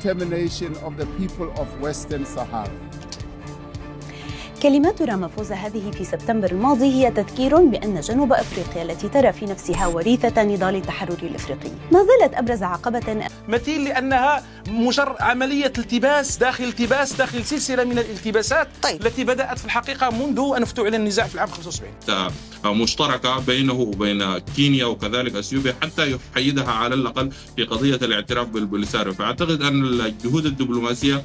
self-determination of the people of Western Sahara. كلمات رامافوزا هذه في سبتمبر الماضي هي تذكير بأن جنوب أفريقيا التي ترى في نفسها وريثة نضال التحرر الإفريقي ما زالت أبرز عقبة مثيل لأنها مجرد عملية التباس داخل سلسلة من الالتباسات التي بدأت في الحقيقة منذ أن افتعل النزاع في العام 75. مشتركة بينه وبين كينيا وكذلك أثيوبيا حتى يحيدها على الأقل في قضية الاعتراف بالبوليساريو. فأعتقد أن الجهود الدبلوماسية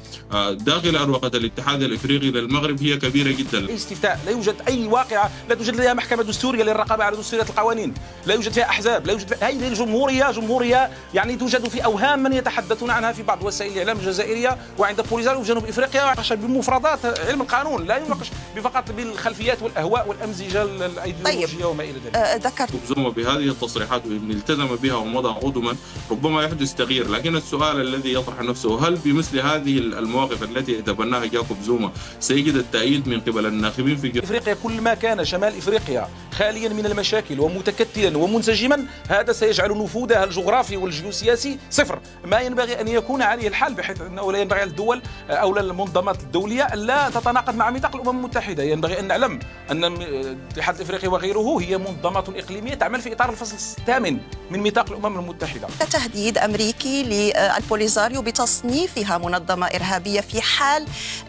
داخل أروقة الاتحاد الإفريقي للمغرب هي كبيرة جدا. استفتاء، لا يوجد أي واقعة، لا توجد لها محكمة دستورية للرقابة على دستورية القوانين، لا يوجد فيها أحزاب، لا يوجد فيها هذه الجمهورية يعني توجد في أوهام من يتحدثون عنها في بعض وسائل الإعلام الجزائرية وعند بوليزاريو في جنوب إفريقيا يناقش بمفردات علم القانون، لا يناقش فقط بالخلفيات والأهواء والأمزجة الأيديولوجية وما إلى ذلك. ذكرت زوما بهذه التصريحات وإن التزم بها ومضى قدما ربما يحدث تغيير، لكن السؤال الذي يطرح نفسه هل بمثل هذه المواقف التي يتبناها جاكوب زوما سيجد التأييد من قبل الناخبين في إفريقيا؟ كل ما كان شمال إفريقيا خاليا من المشاكل ومتكتلا ومنسجما هذا سيجعل نفوذها الجغرافي والجيوسياسي صفر. ما ينبغي أن يكون عليه الحال، بحيث أنه لا ينبغي على الدول أو المنظمات الدولية لا تتناقض مع ميثاق الأمم المتحدة. ينبغي أن نعلم أن الاتحاد الإفريقي وغيره هي منظمات إقليمية تعمل في إطار الفصل الثامن من ميثاق الأمم المتحدة. تهديد أمريكي للبوليزاريو بتصنيفها منظمة إرهابية في حال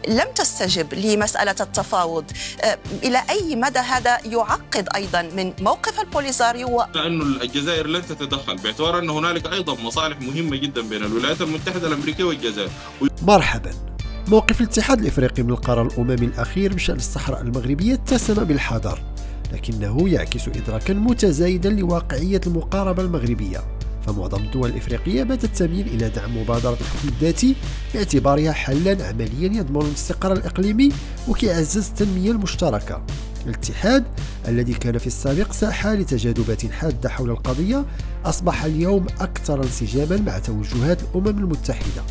لم تستجب لمسألة التفاوض. إلى أي مدى هذا يعقد أيضا من موقف البوليزاريو؟ لأن الجزائر لن تتدخل باعتبار أن هنالك أيضا مصالح مهمة جدا بين الولايات المتحدة الأمريكية والجزائر. مرحبا. موقف الاتحاد الإفريقي من القرار الأممي الأخير بشأن الصحراء المغربية اتسم بالحذر، لكنه يعكس إدراكا متزايدا لواقعية المقاربة المغربية. فمعظم الدول الإفريقية باتت تميل إلى دعم مبادرة الحكم الذاتي باعتبارها حلا عمليا يضمن الاستقرار الإقليمي وكيعزز التنمية المشتركة. الاتحاد الذي كان في السابق ساحة لتجاذبات حادة حول القضية أصبح اليوم أكثر انسجاما مع توجهات الأمم المتحدة،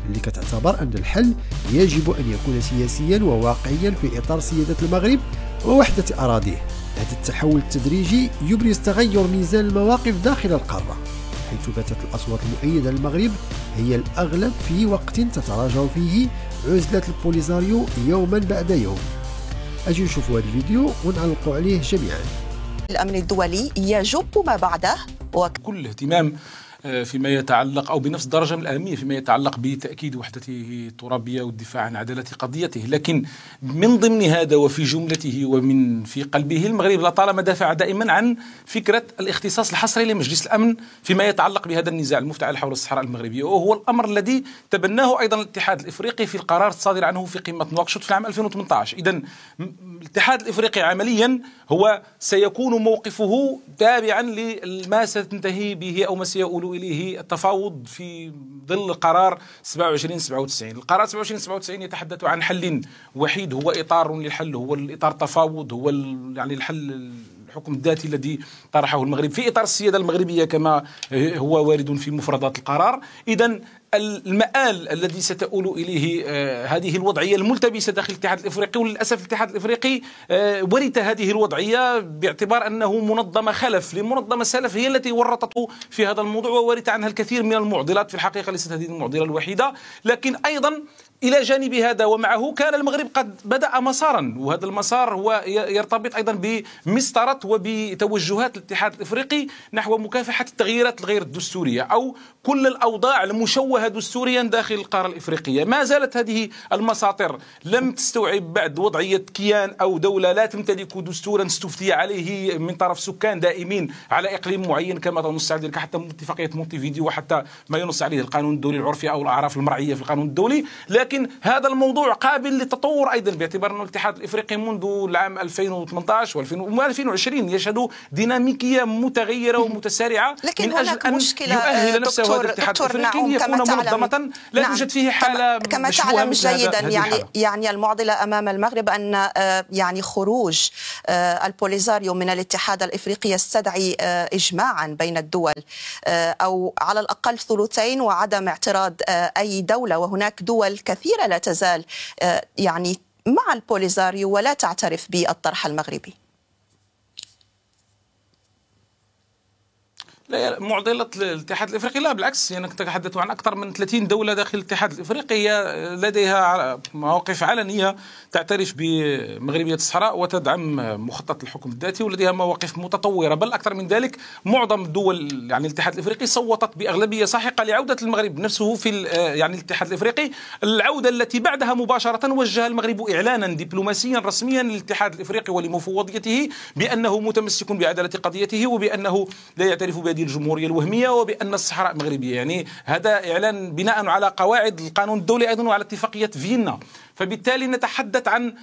اللي كتعتبر أن الحل يجب أن يكون سياسيا وواقعيا في إطار سيادة المغرب ووحدة أراضيه. هذا التحول التدريجي يبرز تغير ميزان المواقف داخل القارة، حيث باتت الأصوات المؤيدة للمغرب هي الأغلب في وقت تتراجع فيه عزلة البوليزاريو يوما بعد يوم. أجي نشوفوا هذا الفيديو ونعلقوا عليه جميعا. الأمن الدولي يجب ما بعده كل الاهتمام فيما يتعلق أو بنفس الدرجة من الأهمية فيما يتعلق بتأكيد وحدته الترابية والدفاع عن عدالة قضيته، لكن من ضمن هذا وفي جملته ومن في قلبه المغرب لطالما دافع دائما عن فكرة الاختصاص الحصري لمجلس الأمن فيما يتعلق بهذا النزاع المفتعل حول الصحراء المغربية، وهو الأمر الذي تبناه أيضا الاتحاد الإفريقي في القرار الصادر عنه في قمة نواكشوط في العام 2018. إذن الاتحاد الإفريقي عمليا هو سيكون موقفه تابعا لما ستنتهي به أو ما سيؤول إليه التفاوض في ظل القرار 2797. القرار 2797 يتحدث عن حل وحيد هو إطار للحل، هو الإطار التفاوض، هو يعني الحل الحكم الذاتي الذي طرحه المغرب في إطار السيادة المغربية كما هو وارد في مفردات القرار. إذن المآل الذي ستؤول إليه هذه الوضعية الملتبسة داخل الاتحاد الإفريقي، وللأسف الاتحاد الإفريقي ورث هذه الوضعية باعتبار أنه منظمة خلف لمنظمة سلف هي التي ورطته في هذا الموضوع وورث عنها الكثير من المعضلات. في الحقيقة ليست هذه المعضلة الوحيدة، لكن أيضا إلى جانب هذا ومعه كان المغرب قد بدأ مسارا، وهذا المسار هو يرتبط أيضا بمسطرة وبتوجهات الاتحاد الإفريقي نحو مكافحة التغييرات الغير الدستورية أو كل الأوضاع المشوهة دستوريا داخل القارة الإفريقية. ما زالت هذه المساطر لم تستوعب بعد وضعية كيان أو دولة لا تمتلك دستورا استفتي عليه من طرف سكان دائمين على إقليم معين كما تنص عليه حتى اتفاقية مونتيفيديو وحتى ما ينص عليه القانون الدولي العرفي أو الأعراف المرعية في القانون الدولي. لكن هذا الموضوع قابل للتطور أيضا باعتبار أن الاتحاد الإفريقي منذ العام 2018 و2020 يشهد ديناميكية متغيرة ومتسارعة لكن من أجل أن يؤهل نفسه هذا الاتحاد الإفريقي يكون منظمة لا توجد فيه حالة كما تعلم جيدا يعني المعضلة أمام المغرب أن يعني خروج البوليزاريو من الاتحاد الإفريقي يستدعي إجماعا بين الدول أو على الأقل ثلثين وعدم اعتراض أي دولة، وهناك دول كثيرة لا تزال يعني مع البوليزاريو ولا تعترف بالطرح المغربي. لا، معضلة الاتحاد الافريقي لا بالعكس، يعني نتحدث عن اكثر من 30 دولة داخل الاتحاد الافريقي هي لديها مواقف علنية تعترف بمغربية الصحراء وتدعم مخطط الحكم الذاتي، ولديها مواقف متطورة. بل اكثر من ذلك، معظم الدول يعني الاتحاد الافريقي صوتت باغلبية ساحقة لعودة المغرب نفسه في يعني الاتحاد الافريقي، العودة التي بعدها مباشرة وجه المغرب اعلانا دبلوماسيا رسميا للاتحاد الافريقي ولمفوضيته بانه متمسك بعدالة قضيته، وبانه لا يعترف بهذه الجمهورية الوهمية، وبأن الصحراء مغربية. يعني هذا إعلان بناء على قواعد القانون الدولي أيضا وعلى اتفاقية فيينا. فبالتالي نتحدث عن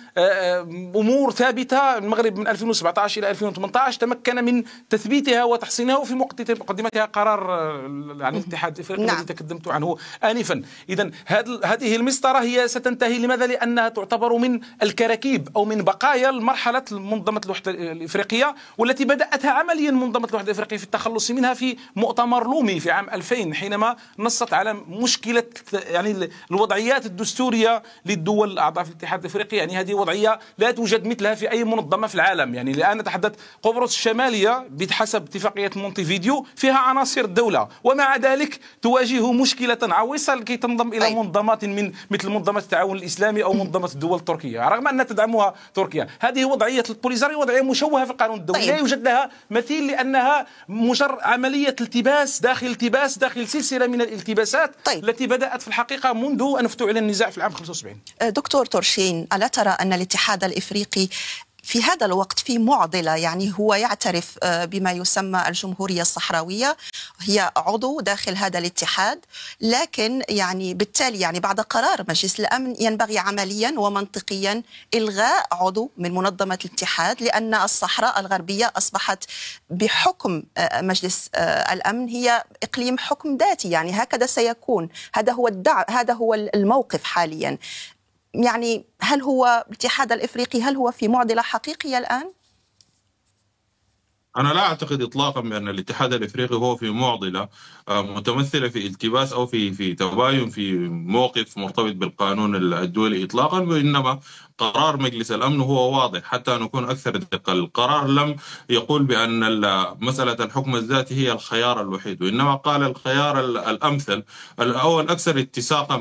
أمور ثابتة. المغرب من 2017 إلى 2018 تمكن من تثبيتها وتحسينها، وفي مقدمتها قرار يعني الاتحاد الافريقي الذي تكلمت عنه آنفا. إذن هذه المسطرة هي ستنتهي. لماذا؟ لأنها تعتبر من الكراكيب أو من بقايا مرحلة منظمة الوحدة الإفريقية، والتي بدأتها عمليا منظمة الوحدة الإفريقية في التخلص منها في مؤتمر لومي في عام 2000، حينما نصت على مشكلة يعني الوضعيات الدستورية للدول الأعضاء في الاتحاد الافريقي. يعني هذه وضعية لا توجد مثلها في أي منظمة في العالم. يعني الآن نتحدث قبرص الشمالية بحسب اتفاقية مونتيفيديو فيها عناصر الدولة، ومع ذلك تواجه مشكلة عويصة لكي تنضم إلى منظمات مثل منظمة التعاون الإسلامي أو منظمة الدول التركية، رغم أنها تدعمها تركيا. هذه وضعية البوليزاريو، وضعية مشوهة في القانون الدولي. لا يوجد لها مثيل، لأنها مجرد عملية التباس داخل سلسلة من الالتباسات التي بدأت في الحقيقة منذ أن افتعل النزاع في العام 75. دكتور تورشين، ألا ترى أن الاتحاد الإفريقي في هذا الوقت في معضلة؟ يعني هو يعترف بما يسمى الجمهورية الصحراوية، هي عضو داخل هذا الاتحاد، لكن يعني بالتالي يعني بعد قرار مجلس الأمن ينبغي عمليا ومنطقيا إلغاء عضو من منظمة الاتحاد، لأن الصحراء الغربية أصبحت بحكم مجلس الأمن هي إقليم حكم ذاتي. يعني هكذا سيكون، هذا هو الموقف حاليا. يعني هل هو الاتحاد الإفريقي هل في معضلة حقيقية الآن؟ أنا لا أعتقد إطلاقا بأن الاتحاد الإفريقي هو في معضلة متمثلة في التباس أو في تباين في موقف مرتبط بالقانون الدولي إطلاقا، وإنما قرار مجلس الأمن هو واضح. حتى نكون أكثر دقة، القرار لم يقول بأن مسألة الحكم الذاتي هي الخيار الوحيد، وإنما قال الخيار الأمثل أو الأكثر اتساقا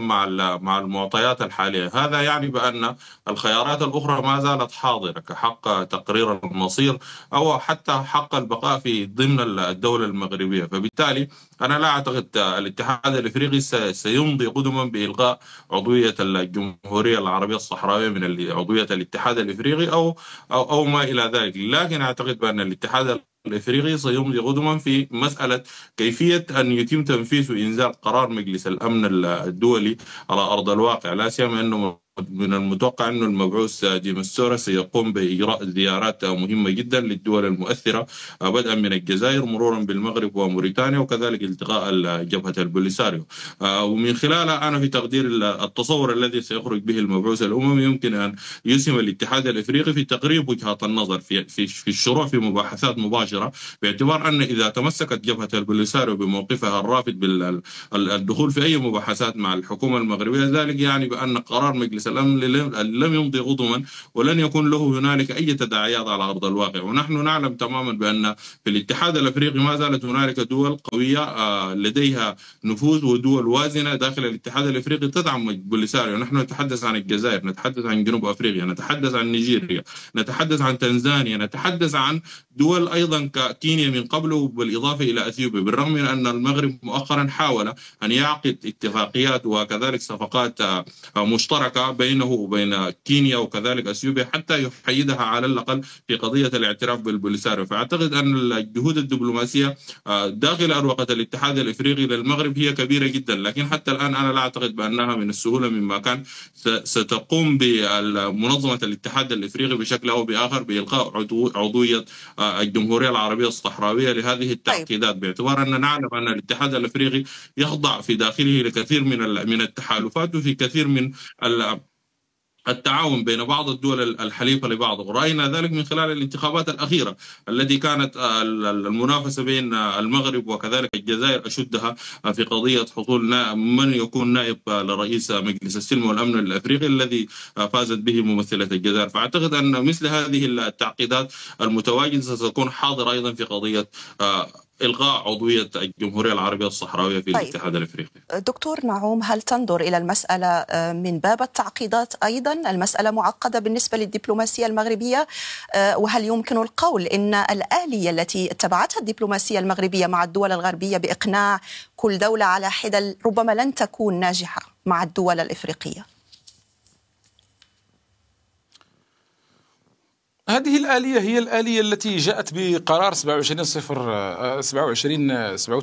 مع المعطيات الحالية. هذا يعني بأن الخيارات الأخرى ما زالت حاضرة، كحق تقرير المصير أو حتى حق البقاء في ضمن الدولة المغربية. فبالتالي أنا لا أعتقد الاتحاد الإفريقي سيمضي قدما بإلغاء عضوية الجمهورية العربية الصحراوية من عضوية الاتحاد الإفريقي أو ما إلى ذلك، لكن أعتقد بأن الاتحاد الإفريقي سيمضي قدما في مسألة كيفية أن يتم تنفيذ وإنزال قرار مجلس الأمن الدولي على أرض الواقع، لا سيما أنه من المتوقع أن المبعوث ديمستورا سيقوم بإجراء زيارات مهمة جدا للدول المؤثرة، بدءا من الجزائر مرورا بالمغرب وموريتانيا، وكذلك التقاء جبهة البوليساريو. ومن خلالها أنا في تقدير التصور الذي سيخرج به المبعوث الأممي يمكن أن يسهم الاتحاد الإفريقي في تقريب وجهة النظر في الشروع في مباحثات مباشرة، باعتبار أن إذا تمسكت جبهة البوليساريو بموقفها الرافض بالدخول في أي مباحثات مع الحكومة المغربية، ذلك يعني بأن قرار مجلس الأمن لم يمضي قدما ولن يكون له هنالك أي تداعيات على أرض الواقع. ونحن نعلم تماما بأن في الاتحاد الأفريقي ما زالت هنالك دول قوية لديها نفوذ ودول وازنة داخل الاتحاد الأفريقي تدعم البوليساريو. نحن نتحدث عن الجزائر، نتحدث عن جنوب أفريقيا، نتحدث عن نيجيريا، نتحدث عن تنزانيا، نتحدث عن دول أيضا ككينيا من قبل، بالإضافة إلى أثيوبيا، بالرغم من أن المغرب مؤخرا حاول أن يعقد اتفاقيات وكذلك صفقات مشتركة بينه وبين كينيا وكذلك أثيوبيا حتى يحيدها على الأقل في قضية الاعتراف بالبوليساريو. فأعتقد أن الجهود الدبلوماسية داخل أروقة الاتحاد الإفريقي للمغرب هي كبيرة جدا، لكن حتى الآن أنا لا أعتقد بأنها من السهولة مما كان ستقوم بمنظمة الاتحاد الإفريقي بشكل أو بآخر بإلغاء عضوية الجمهورية العربية الصحراوية لهذه التعقيدات، باعتبار أننا نعلم أن الاتحاد الإفريقي يخضع في داخله لكثير من التحالفات وفي كثير من التعاون بين بعض الدول الحليفة لبعض، ورأينا ذلك من خلال الانتخابات الأخيرة التي كانت المنافسة بين المغرب وكذلك الجزائر أشدها في قضية حصول من يكون نائب لرئيس مجلس السلم والأمن الأفريقي الذي فازت به ممثلة الجزائر. فأعتقد أن مثل هذه التعقيدات المتواجدة ستكون حاضرة أيضا في قضية إلغاء عضوية الجمهورية العربية الصحراوية في الاتحاد الإفريقي. دكتور نعوم، هل تنظر إلى المسألة من باب التعقيدات أيضا؟ المسألة معقدة بالنسبة للدبلوماسية المغربية، وهل يمكن القول إن الآلية التي اتبعتها الدبلوماسية المغربية مع الدول الغربية بإقناع كل دولة على حدة ربما لن تكون ناجحة مع الدول الإفريقية؟ هذه الآلية هي الآلية التي جاءت بقرار 27/97،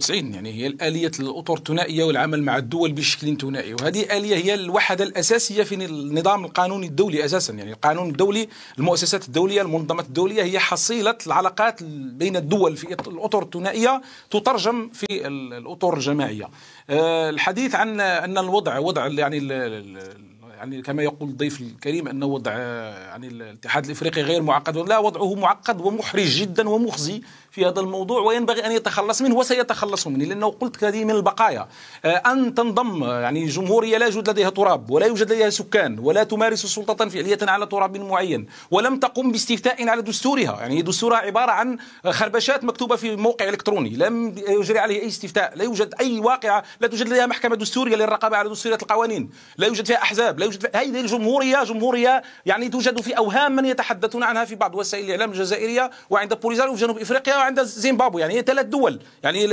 يعني هي الآلية الأطر الثنائية والعمل مع الدول بشكل ثنائي، وهذه الآلية هي الوحدة الأساسية في النظام القانوني الدولي أساسا. يعني القانون الدولي، المؤسسات الدولية، المنظمات الدولية هي حصيلة العلاقات بين الدول في الأطر الثنائية تترجم في الأطر الجماعية. الحديث عن أن الوضع وضع يعني كما يقول الضيف الكريم أن وضع يعني الاتحاد الإفريقي غير معقد، لا، وضعه معقد ومحرج جدا ومخزي في هذا الموضوع، وينبغي أن يتخلص منه وسيتخلص منه، لأنه قلت هذه من البقايا. أن تنضم يعني جمهورية لا يوجد لديها تراب ولا يوجد لديها سكان ولا تمارس سلطة فعلية على تراب معين ولم تقم باستفتاء على دستورها، يعني دستورها عبارة عن خربشات مكتوبة في موقع إلكتروني لم يجري عليه أي استفتاء، لا يوجد أي واقعة، لا توجد لديها محكمة دستورية للرقابة على دستورية القوانين، لا يوجد فيها أحزاب، لا يوجد فيها. هذه الجمهورية يعني توجد في أوهام من يتحدثون عنها في بعض وسائل الإعلام الجزائرية وعند بوليزاريو في جنوب إفريقيا وعند زيمبابوي، يعني هي 3 دول، يعني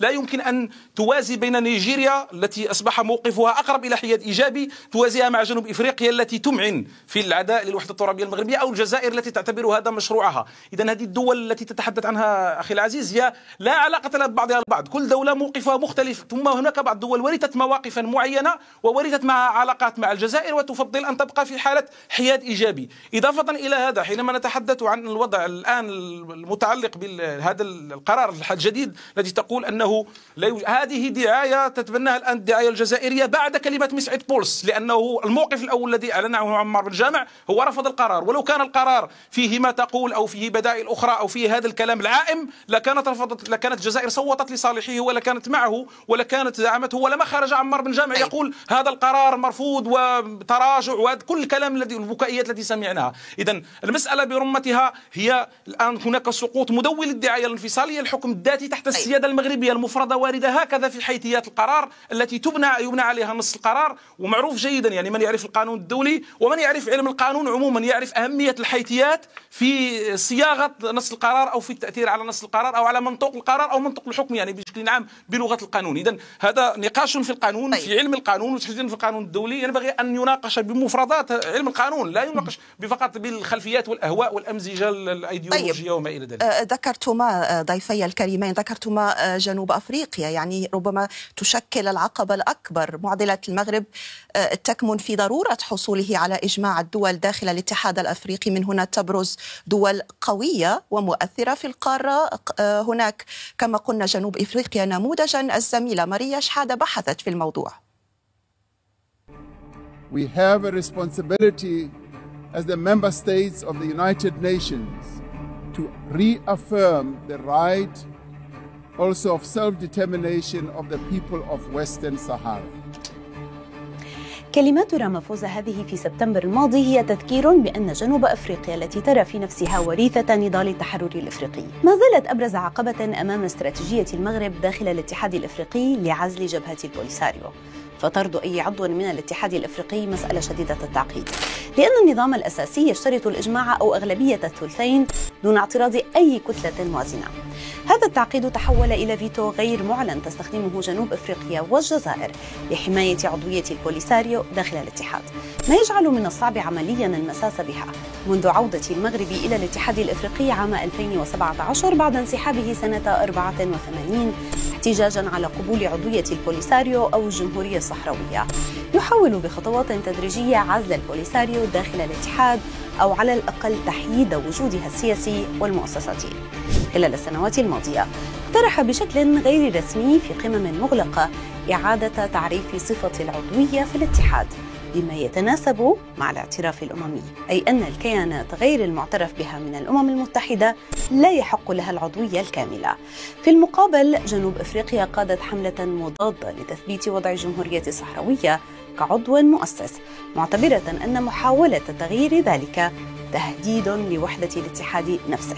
لا يمكن أن توازي بين نيجيريا التي أصبح موقفها أقرب إلى حياد إيجابي توازيها مع جنوب إفريقيا التي تمعن في العداء للوحدة الترابية المغربية، أو الجزائر التي تعتبر هذا مشروعها. إذن هذه الدول التي تتحدث عنها أخي العزيز هي لا علاقة لها ببعضها البعض، كل دولة موقفها مختلف، ثم هناك بعض الدول ورثت مواقفا معينة وورثت معها علاقات مع الجزائر وتفضل أن تبقى في حالة حياد إيجابي. إضافة إلى هذا، حينما نتحدث عن الوضع الآن المتعلق بهذا القرار الجديد الذي تقول أنه هذه دعاية تتبناها الآن الدعاية الجزائرية بعد كلمة مسعد بولس، لأنه الموقف الأول الذي أعلنه عمار بن جامع هو رفض القرار، ولو كان القرار فيه ما تقول أو فيه بدائل أخرى أو فيه هذا الكلام العائم لكانت الجزائر صوتت لصالحه ولكانت معه ولكانت دعمته، ولما خرج عمار بن جامع يقول هذا القرار مرفوض وتراجع وكل الكلام البكائيات التي سمعناها. إذن المسألة برمتها هي الآن هناك سقوط مدوي للدعاية الانفصالية، الحكم الذاتي تحت السيادة المغربية المفردة واردة هكذا في حيثيات القرار التي يبنى عليها نص القرار، ومعروف جيدا يعني من يعرف القانون الدولي ومن يعرف علم القانون عموما يعرف أهمية الحيثيات في صياغة نص القرار أو في التأثير على نص القرار أو على منطوق القرار أو منطق الحكم يعني بشكل عام بلغة القانون. إذن هذا نقاش في القانون في علم القانون وتحديدا في القانون الدولي ينبغي أن يناقش بمفردات علم القانون، لا يناقش فقط بالخلفيات والأهواء والأمزجة الأيديولوجية وما إلى ذلك. ذكرتما ضيفي الكريمين، ذكرتما جنوب أفريقيا، يعني ربما تشكل العقبة الأكبر. معضلة المغرب تكمن في ضرورة حصوله على إجماع الدول داخل الاتحاد الأفريقي، من هنا تبرز دول قوية ومؤثرة في القارة. هناك كما قلنا جنوب أفريقيا نموذجا، الزميلة ماريا شحادة بحثت في الموضوع. We have a responsibility as the member states of the United Nations to reaffirm the right also of self-determination of the people of Western Sahara. كلمات رامافوزا هذه في سبتمبر الماضي هي تذكير بأن جنوب أفريقيا التي ترى في نفسها وريثة نضال التحرر الإفريقي ما زالت أبرز عقبة أمام استراتيجية المغرب داخل الاتحاد الإفريقي لعزل جبهة البوليساريو. فطرد أي عضو من الاتحاد الإفريقي مسألة شديدة التعقيد، لأن النظام الأساسي يشترط الإجماع أو أغلبية الثلثين دون اعتراض أي كتلة موازنة. هذا التعقيد تحول إلى فيتو غير معلن تستخدمه جنوب أفريقيا والجزائر لحماية عضوية البوليساريو داخل الاتحاد، ما يجعل من الصعب عمليا المساس بها منذ عودة المغرب إلى الاتحاد الإفريقي عام 2017 بعد انسحابه سنة 84 احتجاجا على قبول عضوية البوليساريو أو الجمهورية الصحراوية. يحاول بخطوات تدريجية عزل البوليساريو داخل الاتحاد أو على الأقل تحييد وجودها السياسي والمؤسساتي. خلال السنوات الماضية اقترح بشكل غير رسمي في قمم مغلقة إعادة تعريف صفة العضوية في الاتحاد بما يتناسب مع الاعتراف الأممي، أي أن الكيانات غير المعترف بها من الأمم المتحدة لا يحق لها العضوية الكاملة. في المقابل جنوب أفريقيا قادت حملة مضادة لتثبيت وضع الجمهورية الصحراوية كعضو مؤسس، معتبرة أن محاولة تغيير ذلك تهديد لوحدة الاتحاد نفسه.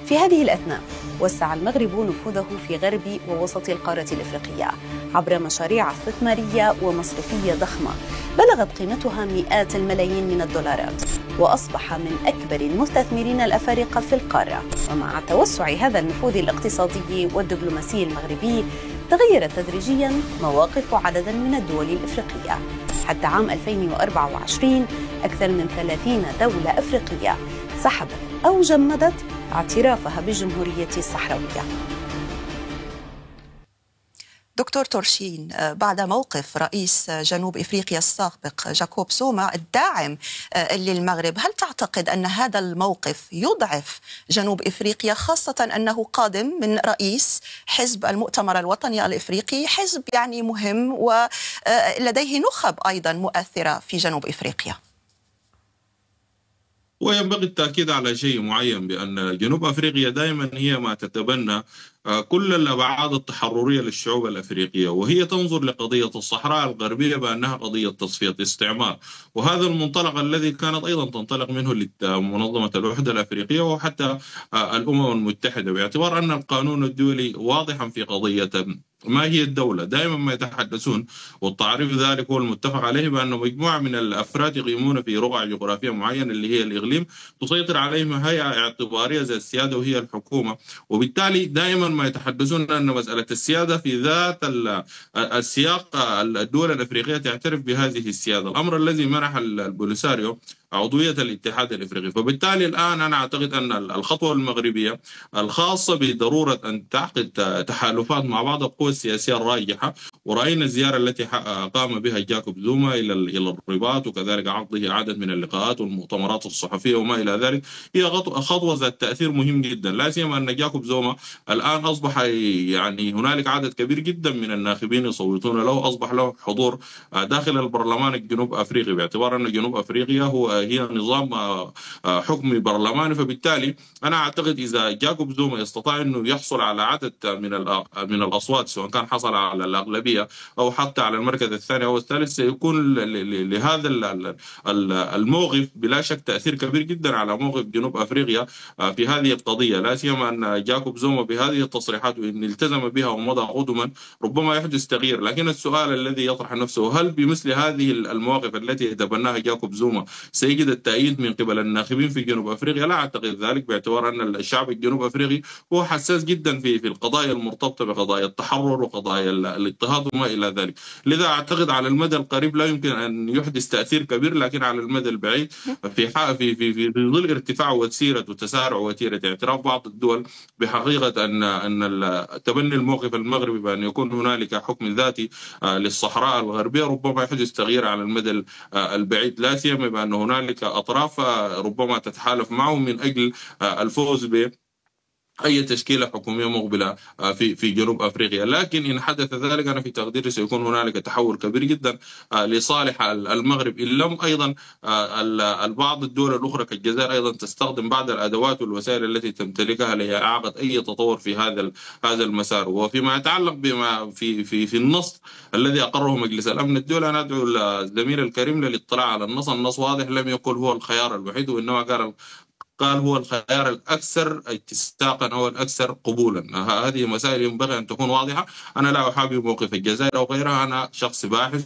في هذه الأثناء وسع المغرب نفوذه في غرب ووسط القارة الإفريقية عبر مشاريع استثمارية ومصرفية ضخمة بلغت قيمتها مئات الملايين من الدولارات، وأصبح من أكبر المستثمرين الأفارقة في القارة. ومع توسع هذا النفوذ الاقتصادي والدبلوماسي المغربي تغيرت تدريجيا مواقف عدد من الدول الإفريقية. حتى عام 2024 أكثر من 30 دولة أفريقية سحبت أو جمدت اعترافها بالجمهورية الصحراوية. دكتور تورشين، بعد موقف رئيس جنوب إفريقيا السابق جاكوب زوما الداعم للمغرب، هل تعتقد أن هذا الموقف يضعف جنوب إفريقيا، خاصة أنه قادم من رئيس حزب المؤتمر الوطني الإفريقي، حزب يعني مهم ولديه نخب أيضا مؤثرة في جنوب إفريقيا؟ وينبغي التأكيد على شيء معين، بأن جنوب أفريقيا دائما هي ما تتبنى كل الأبعاد التحررية للشعوب الأفريقية، وهي تنظر لقضية الصحراء الغربية بأنها قضية تصفية استعمار. وهذا المنطلق الذي كانت أيضا تنطلق منه منظمة الوحدة الأفريقية وحتى الأمم المتحدة، باعتبار أن القانون الدولي واضحا في قضية ما هي الدولة. دائما ما يتحدثون، والتعريف ذلك هو المتفق عليه، بأن مجموعة من الأفراد يقيمون في رقعة جغرافية معينة اللي هي الإقليم، تسيطر عليهم هيئة اعتبارية زي السيادة وهي الحكومة. وبالتالي دائما ما يتحدثون أن مسألة السيادة في ذات السياق الدول الأفريقية تعترف بهذه السيادة، الأمر الذي منح البوليساريو عضوية الاتحاد الإفريقي. فبالتالي الآن أنا أعتقد أن الخطوة المغربية الخاصة بضرورة أن تعقد تحالفات مع بعض القوى السياسية الراجحة، ورأينا الزيارة التي قام بها جاكوب زوما إلى الرباط، وكذلك عقده عدد من اللقاءات والمؤتمرات الصحفية وما إلى ذلك، هي خطوة ذات تأثير مهم جدا، لا سيما أن جاكوب زوما الآن أصبح يعني هنالك عدد كبير جدا من الناخبين يصوتون له، أصبح له حضور داخل البرلمان الجنوب أفريقي، باعتبار أن جنوب أفريقيا هي نظام حكمي برلماني. فبالتالي أنا أعتقد إذا جاكوب زوما يستطيع أنه يحصل على عدد من الأصوات، سواء كان حصل على الأغلبية أو حتى على المركز الثاني أو الثالث، سيكون لهذا الموقف بلا شك تأثير كبير جدا على موقف جنوب أفريقيا في هذه القضية، لا سيما أن جاكوب زوما بهذه التصريحات وإن التزم بها ومضى قدما ربما يحدث تغيير. لكن السؤال الذي يطرح نفسه، هل بمثل هذه المواقف التي يتبناها جاكوب زوما سيجد التأييد من قبل الناخبين في جنوب أفريقيا؟ لا أعتقد ذلك، باعتبار أن الشعب الجنوب أفريقي هو حساس جدا في القضايا المرتبطة بقضايا التحرر وقضايا الاضطهاد وما إلى ذلك. لذا أعتقد على المدى القريب لا يمكن أن يحدث تأثير كبير، لكن على المدى البعيد في ظل ارتفاع وتسيرة وتسارع وتيرة اعتراف بعض الدول بحقيقة أن تبني الموقف المغربي بأن يكون هنالك حكم ذاتي للصحراء الغربية ربما يحدث تغيير على المدى البعيد، لا سيما بأن هنالك أطراف ربما تتحالف معه من أجل الفوز أي تشكيلة حكومية مقبلة في جنوب أفريقيا. لكن إن حدث ذلك أنا في تقديري سيكون هنالك تحول كبير جدا لصالح المغرب، إن لم أيضا البعض الدول الأخرى كالجزائر أيضا تستخدم بعض الأدوات والوسائل التي تمتلكها لإعاقة أي تطور في هذا المسار. وفيما يتعلق بما في النص الذي أقره مجلس الأمن الدولي، أنا أدعو الزميل الكريم للاطلاع على النص واضح، لم يقل هو الخيار الوحيد، وإنما قال هو الخيار الأكثر اتساقا أو الأكثر قبولا. هذه مسائل ينبغي أن تكون واضحة. أنا لا أحابي موقف الجزائر أو غيرها، أنا شخص باحث.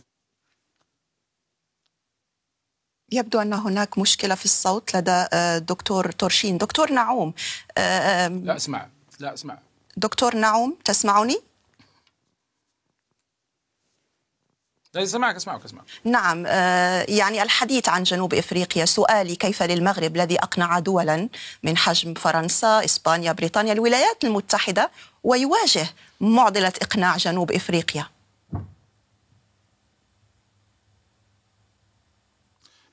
يبدو أن هناك مشكلة في الصوت لدى دكتور تورشين. دكتور نعوم. لا أسمع. دكتور نعوم، تسمعني؟ اسمعك. نعم، يعني الحديث عن جنوب إفريقيا، سؤالي كيف للمغرب الذي أقنع دولا من حجم فرنسا، إسبانيا، بريطانيا، الولايات المتحدة، ويواجه معضلة إقناع جنوب إفريقيا؟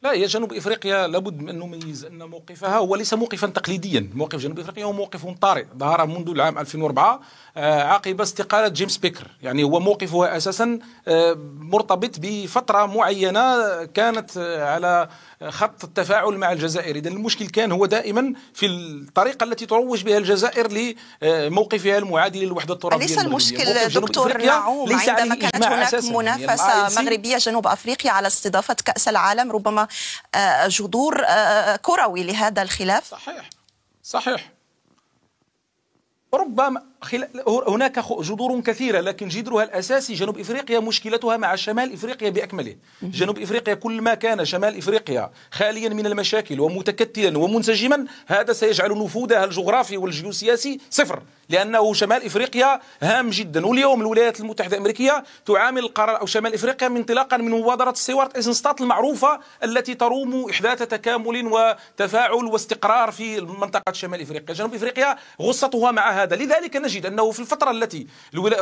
لا، هي جنوب إفريقيا لابد من أن نميز أن موقفها هو ليس موقفا تقليديا. موقف جنوب إفريقيا هو موقف طارئ ظهر منذ العام 2004 عقب استقالة جيمس بيكر. يعني هو موقفها أساسا مرتبط بفترة معينة كانت على خط التفاعل مع الجزائر. إذن المشكل كان هو دائما في الطريقة التي تروج بها الجزائر لموقفها المعادي للوحدة الترابية. ليس المشكل دكتور نعوم عندما كانت هناك منافسة مغربية جنوب أفريقيا على استضافة كأس العالم، ربما جذور كروي لهذا الخلاف؟ صحيح. ربما هناك جذور كثيرة، لكن جذرها الأساسي جنوب إفريقيا مشكلتها مع شمال إفريقيا بأكمله. جنوب إفريقيا كل ما كان شمال إفريقيا خاليا من المشاكل ومتكتلا ومنسجما، هذا سيجعل نفوذها الجغرافي والجيوسياسي صفر، لأنه شمال إفريقيا هام جدا. واليوم الولايات المتحدة الأمريكية تعامل القرار أو شمال إفريقيا انطلاقا من مبادرة ستيوارت ايزنستات المعروفة التي تروم إحداث تكامل وتفاعل واستقرار في منطقة شمال إفريقيا. جنوب إفريقيا غصتها مع هذا، لذلك نجد أنه في الفترة التي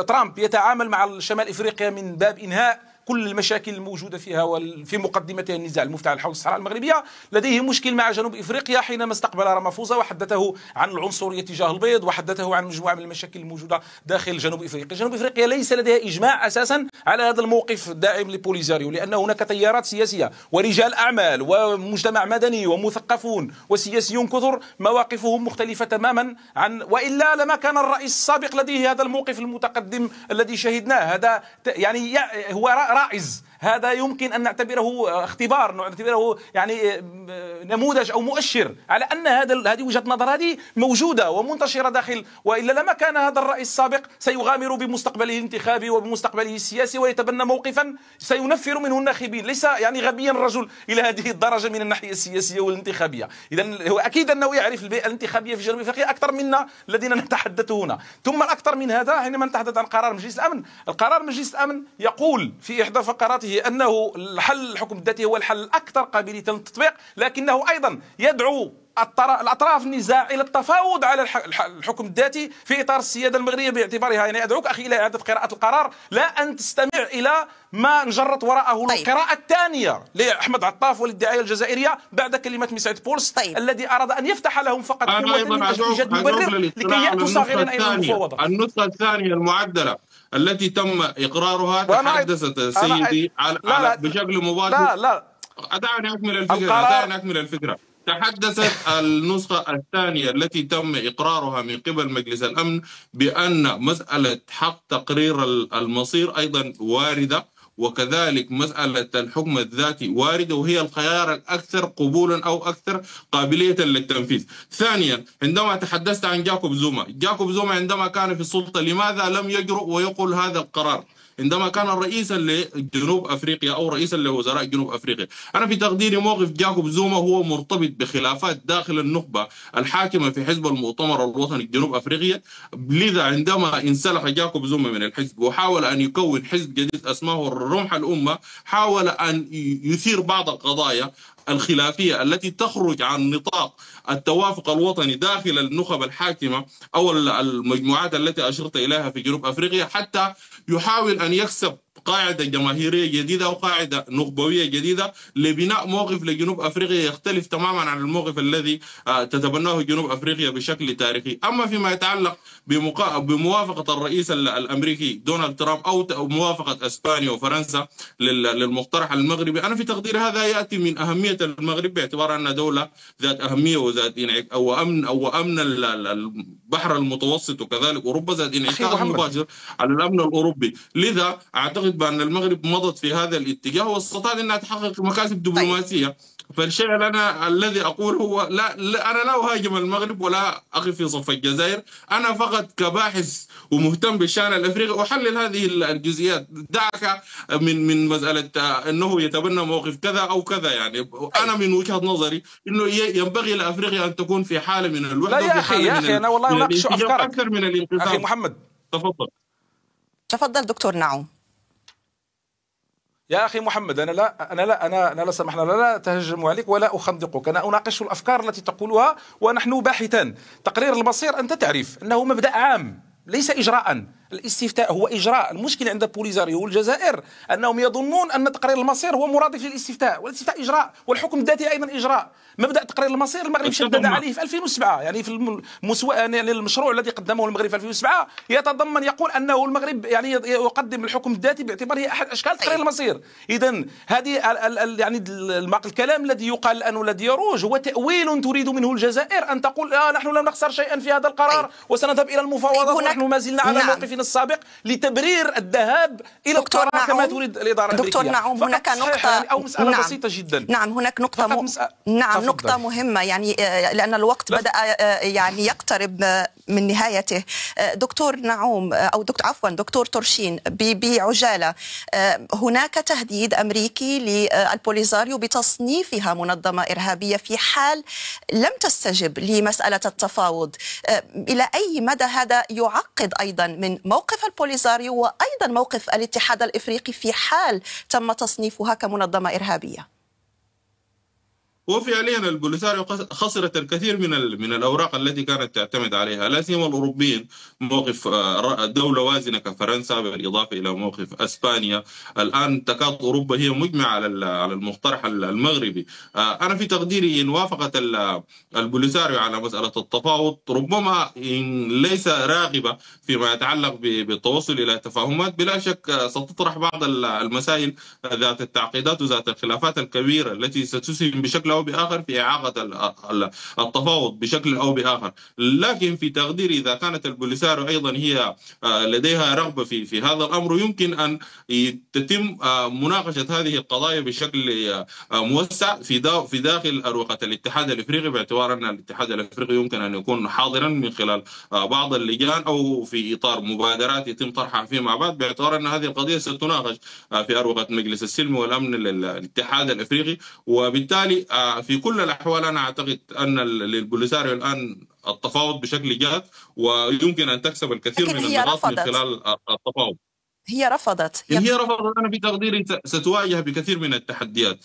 ترامب يتعامل مع شمال إفريقيا من باب إنهاء كل المشاكل الموجودة فيها وفي مقدمتها النزاع المفتعل حول الصحراء المغربية، لديه مشكل مع جنوب إفريقيا حينما استقبل رامافوزا وحدثه عن العنصرية تجاه البيض وحدثه عن مجموعة من المشاكل الموجودة داخل جنوب إفريقيا. جنوب إفريقيا ليس لديها إجماع أساسا على هذا الموقف الداعم لبوليزاريو، لأن هناك تيارات سياسية ورجال أعمال ومجتمع مدني ومثقفون وسياسيون كثر مواقفهم مختلفة تماما عن، وإلا لما كان الرئيس السابق لديه هذا الموقف المتقدم الذي شهدناه. هذا يعني هو رائز، هذا يمكن أن نعتبره اختبار، نعتبره يعني نموذج أو مؤشر على أن هذه وجهة نظر هذه موجودة ومنتشرة داخل، وإلا لما كان هذا الرئيس السابق سيغامر بمستقبله الانتخابي وبمستقبله السياسي ويتبنى موقفا سينفر منه الناخبين. ليس يعني غبيا الرجل إلى هذه الدرجة من الناحية السياسية والانتخابية. إذن هو أكيد أنه يعرف البيئة الانتخابية في جنوب أفريقيا أكثر منا الذين نتحدث هنا. ثم الأكثر من هذا حينما نتحدث عن قرار مجلس الأمن، القرار مجلس الأمن يقول في إحدى فقراته أنه الحل الحكم الذاتي هو الحل الأكثر قابلية للتطبيق، لكنه أيضا يدعو الأطراف النزاع إلى التفاوض على الحكم الذاتي في إطار السيادة المغربية باعتبارها. يعني أدعوك أخي إلى إعادة قراءة القرار، لا أن تستمع إلى ما نجرت وراءه القراءة الثانية لأحمد عطاف والادعاء الجزائرية بعد كلمة مسعد بولس الذي أراد أن يفتح لهم فقط إيجاد مبرر لكي يأتوا صاغرين إلى المفاوضة. النسخة الثانية المعدلة التي تم إقرارها تحدثت سيدي بشكل مباشر. لا دعني أكمل الفكرة. تحدثت النسخة الثانية التي تم إقرارها من قبل مجلس الأمن بأن مسألة حق تقرير المصير أيضا واردة، وكذلك مسألة الحكم الذاتي واردة، وهي الخيار الأكثر قبولا أو أكثر قابلية للتنفيذ. ثانيا، عندما تحدثت عن جاكوب زوما عندما كان في السلطة لماذا لم يجرؤ ويقول هذا القرار عندما كان رئيسا لجنوب أفريقيا أو رئيسا لوزراء جنوب أفريقيا؟ أنا في تقديري موقف جاكوب زوما هو مرتبط بخلافات داخل النخبة الحاكمة في حزب المؤتمر الوطني جنوب أفريقيا. لذا عندما انسلخ جاكوب زوما من الحزب وحاول أن يكون حزب جديد اسمه رمح الأمة، حاول أن يثير بعض القضايا الخلافية التي تخرج عن نطاق التوافق الوطني داخل النخب الحاكمة أو المجموعات التي أشرت إليها في جنوب أفريقيا، حتى يحاول أن يكسب قاعدة جماهيرية جديدة أو قاعدة نخبوية جديدة لبناء موقف لجنوب أفريقيا يختلف تماما عن الموقف الذي تتبناه جنوب أفريقيا بشكل تاريخي. أما فيما يتعلق بموافقة الرئيس الأمريكي دونالد ترامب أو موافقة أسبانيا وفرنسا للمقترح المغربي، أنا في تقدير هذا يأتي من أهمية المغرب باعتبار أنها دولة ذات أهمية وذات أمن البحر المتوسط، وكذلك أوروبا ذات انعكاس مباشر على الأمن الأوروبي. لذا أعتقد بأن المغرب مضت في هذا الاتجاه واستطاعت أنها تحقق مكاسب دبلوماسية. فالشيء أنا الذي أقول هو أنا لا أهاجم المغرب ولا أقف في صف الجزائر، أنا فقط كباحث ومهتم بالشأن الأفريقي أحلل هذه الجزئيات. دعك من مسألة أنه يتبنى موقف كذا أو كذا. يعني أنا من وجهة نظري أنه ينبغي لأفريقيا أن تكون في حالة من الوحدة. لا يا أخي أنا والله أناقش أفكارك أكثر من الانقسام. أخي محمد تفضل دكتور نعوم. يا أخي محمد، أنا لا سمحنا، لا أتهجم عليك ولا أخندقك، أنا أناقش الأفكار التي تقولها ونحن باحثان. تقرير المصير أنت تعرف أنه مبدأ عام ليس إجراء. الاستفتاء هو إجراء. المشكلة عند بوليزاريو والجزائر أنهم يظنون أن تقرير المصير هو مرادف للاستفتاء، والاستفتاء إجراء، والحكم الذاتي أيضا إجراء. مبدأ تقرير المصير المغرب شدد عليه في 2007، يعني في يعني المشروع الذي قدمه المغرب في 2007 يتضمن يقول أنه المغرب يعني يقدم الحكم الذاتي باعتباره أحد أشكال تقرير المصير. إذن هذه يعني الكلام الذي يقال الآن والذي يروج هو تأويل تريد منه الجزائر أن تقول نحن لم نخسر شيئا في هذا القرار وسنذهب إلى المفاوضات ونحن ما زلنا على موقف بوتين السابق لتبرير الذهاب إلى القرار كما تريد الإدارة الأمريكية. دكتور نعوم، هناك نقطة يعني أو مسألة بسيطة جدا. نعم، هناك نقطة نقطة مهمة، يعني لأن الوقت بدأ يعني يقترب من نهايته. دكتور نعوم أو دكتور تورشين، بعجالة، هناك تهديد أمريكي للبوليزاريو بتصنيفها منظمة إرهابية في حال لم تستجب لمسألة التفاوض. إلى أي مدى هذا يعقد أيضا من موقف البوليزاريو وأيضا موقف الاتحاد الإفريقي في حال تم تصنيفها كمنظمة إرهابية؟ وفعليا البوليساريو خسرت الكثير من الاوراق التي كانت تعتمد عليها، لا سيما الاوروبيين. موقف دوله وازنه كفرنسا بالاضافه الى موقف اسبانيا، الان تكاد اوروبا هي مجمعه على المقترح المغربي. انا في تقديري ان وافقت البوليساريو على مساله التفاوض ربما إن ليس راغبه فيما يتعلق بالتوصل الى تفاهمات، بلا شك ستطرح بعض المسائل ذات التعقيدات وذات الخلافات الكبيره التي ستسهم بشكل أو بآخر في إعاقة التفاوض بشكل أو بآخر. لكن في تقديري إذا كانت البوليساريو أيضا هي لديها رغبة في هذا الأمر، يمكن أن تتم مناقشة هذه القضايا بشكل موسع في داخل أروقة الاتحاد الإفريقي، باعتبار أن الاتحاد الإفريقي يمكن أن يكون حاضرا من خلال بعض اللجان أو في إطار مبادرات يتم طرحها فيما بعد، باعتبار أن هذه القضية ستناقش في أروقة مجلس السلم والأمن للاتحاد الإفريقي. وبالتالي في كل الأحوال أنا أعتقد أن للبوليساريو الآن التفاوض بشكل جاد، ويمكن أن تكسب الكثير من النقاط من خلال التفاوض. هي رفضت. أنا بتقديري ستواجه بكثير من التحديات.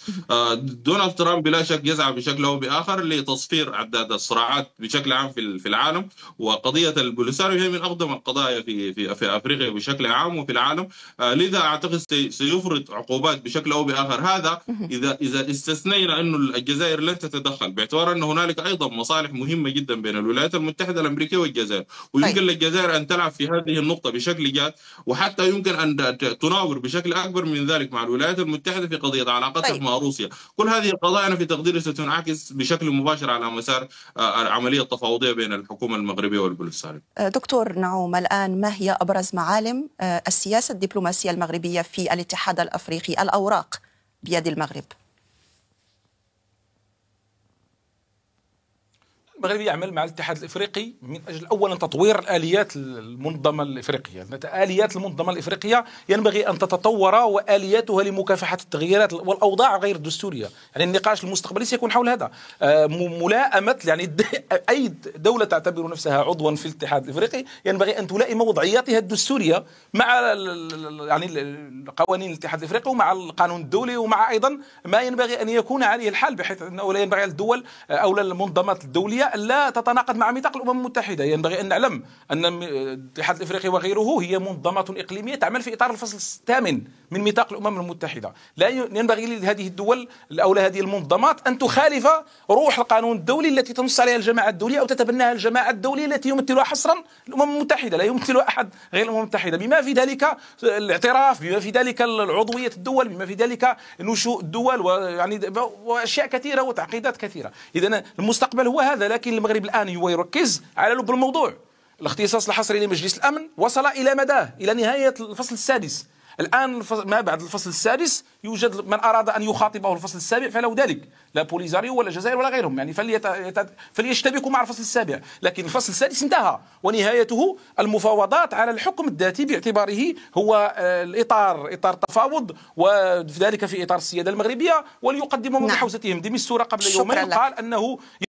دونالد ترامب بلا شك يسعى بشكل أو بآخر لتصفير عداد الصراعات بشكل عام في العالم، وقضية البوليساريو هي من أقدم القضايا في أفريقيا بشكل عام وفي العالم. لذا أعتقد سيفرض عقوبات بشكل أو بآخر. هذا إذا استثنينا أن الجزائر لن تتدخل، باعتبار أن هنالك أيضا مصالح مهمة جدا بين الولايات المتحدة الأمريكية والجزائر، ويمكن للجزائر أن تلعب في هذه النقطة بشكل جاد، وحتى يمكن أن تناور بشكل أكبر من ذلك مع الولايات المتحدة في قضية علاقتها مع روسيا. كل هذه القضايا أنا في تقديري ستنعكس بشكل مباشر على مسار العملية التفاوضية بين الحكومة المغربية والبوليساريو. دكتور نعوم، الآن ما هي أبرز معالم السياسة الدبلوماسية المغربية في الاتحاد الأفريقي؟ الأوراق بيد المغرب. المغرب يعمل مع الاتحاد الافريقي من اجل اولا تطوير الاليات المنظمه الافريقيه. اليات المنظمه الافريقيه ينبغي ان تتطور، والياتها لمكافحه التغييرات والاوضاع غير الدستوريه. يعني النقاش المستقبلي سيكون حول هذا، ملائمه يعني اي دوله تعتبر نفسها عضوا في الاتحاد الافريقي ينبغي ان تلائم وضعياتها الدستوريه مع يعني قوانين الاتحاد الافريقي ومع القانون الدولي ومع ايضا ما ينبغي ان يكون عليه الحال، بحيث انه لا ينبغي للدول او للمنظمات الدوليه لا تتناقض مع ميثاق الأمم المتحدة. ينبغي أن نعلم أن الاتحاد الإفريقي وغيره هي منظمة إقليمية تعمل في إطار الفصل 8 من ميثاق الأمم المتحدة. لا ينبغي لهذه الدول أو لهذه المنظمات أن تخالف روح القانون الدولي التي تنص عليها الجماعة الدولية أو تتبناها الجماعة الدولية التي يمثلها حصرا الأمم المتحدة، لا يمثلها أحد غير الأمم المتحدة، بما في ذلك الاعتراف، بما في ذلك العضوية الدول، بما في ذلك نشوء الدول، ويعني وأشياء كثيرة وتعقيدات كثيرة. إذن المستقبل هو هذا، لكن المغرب الآن هو يركز على لب الموضوع. الاختصاص الحصري لمجلس الأمن وصل إلى مداه، إلى نهاية الفصل السادس. الآن ما بعد الفصل السادس يوجد من أراد أن يخاطبه الفصل السابع فله ذلك، لا بوليزاريو ولا الجزائر ولا غيرهم، يعني فليشتبكوا مع الفصل السابع. لكن الفصل السادس انتهى ونهايته المفاوضات على الحكم الذاتي، باعتباره هو الإطار إطار تفاوض، وذلك في إطار السيادة المغربية. وليقدموا بحوزتهم. ديميستورا قبل يومين قال أنه